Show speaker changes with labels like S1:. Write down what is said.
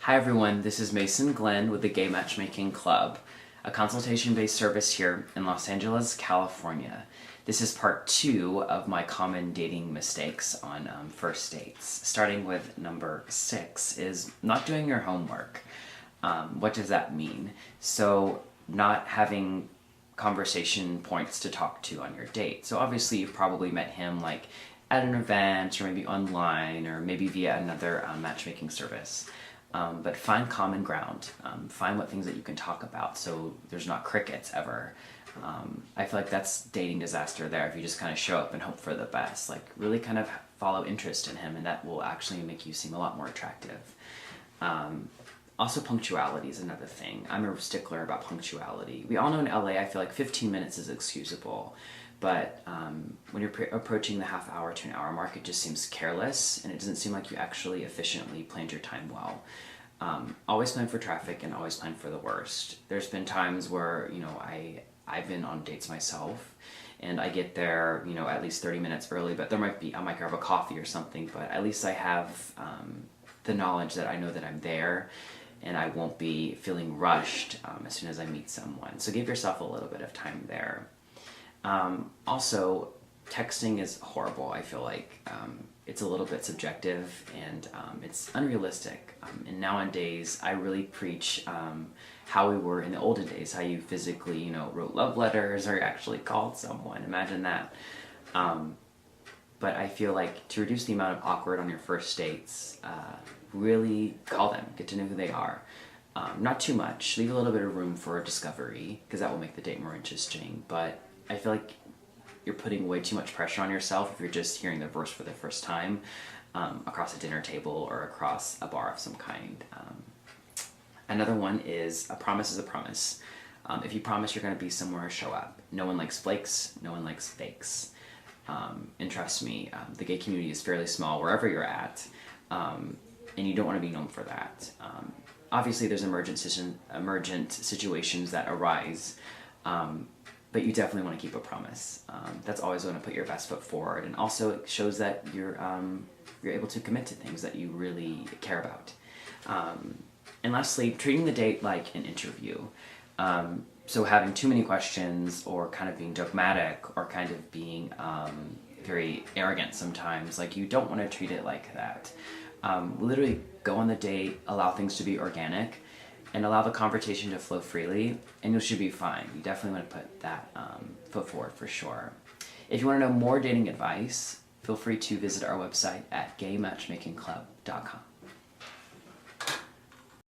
S1: Hi everyone, this is Mason Glenn with the Gay Matchmaking Club, a consultation-based service here in Los Angeles, California. This is part 2 of my common dating mistakes on first dates. Starting with number 6 is not doing your homework. What does that mean? So not having conversation points to talk to on your date. So obviously you've probably met him like at an event or maybe online or maybe via another matchmaking service. But find common ground. Find what things that you can talk about so there's not crickets ever. I feel like that's dating disaster there if you just kind of show up and hope for the best. Like really kind of follow interest in him and that will actually make you seem a lot more attractive. Also punctuality is another thing. I'm a stickler about punctuality. We all know in LA I feel like 15 minutes is excusable. But when you're approaching the half hour to an hour mark, it just seems careless and it doesn't seem like you actually efficiently planned your time well. Always plan for traffic and always plan for the worst. There's been times where, I've been on dates myself and I get there, at least 30 minutes early, but I might grab a coffee or something, but at least I have the knowledge that I know that I'm there and I won't be feeling rushed as soon as I meet someone. So give yourself a little bit of time there. Also, texting is horrible, I feel like. It's a little bit subjective and it's unrealistic. And nowadays, I really preach how we were in the olden days, how you physically, wrote love letters or actually called someone. Imagine that. But I feel like to reduce the amount of awkward on your first dates, really call them, get to know who they are. Not too much, leave a little bit of room for discovery, because that will make the date more interesting, but I feel like you're putting way too much pressure on yourself if you're just hearing the verse for the first time across a dinner table or across a bar of some kind. Another one is a promise is a promise. If you promise you're going to be somewhere, show up. No one likes flakes, no one likes fakes. And trust me, the gay community is fairly small wherever you're at, and you don't want to be known for that. Obviously there's emergent situations that arise, but you definitely want to keep a promise. That's always going to put your best foot forward, and also it shows that you're able to commit to things that you really care about. And lastly, treating the date like an interview. So having too many questions or kind of being dogmatic or kind of being very arrogant sometimes, like you don't want to treat it like that. Literally go on the date, allow things to be organic, and allow the conversation to flow freely, and you should be fine. You definitely want to put that foot forward for sure. If you want to know more dating advice, feel free to visit our website at gaymatchmakingclub.com.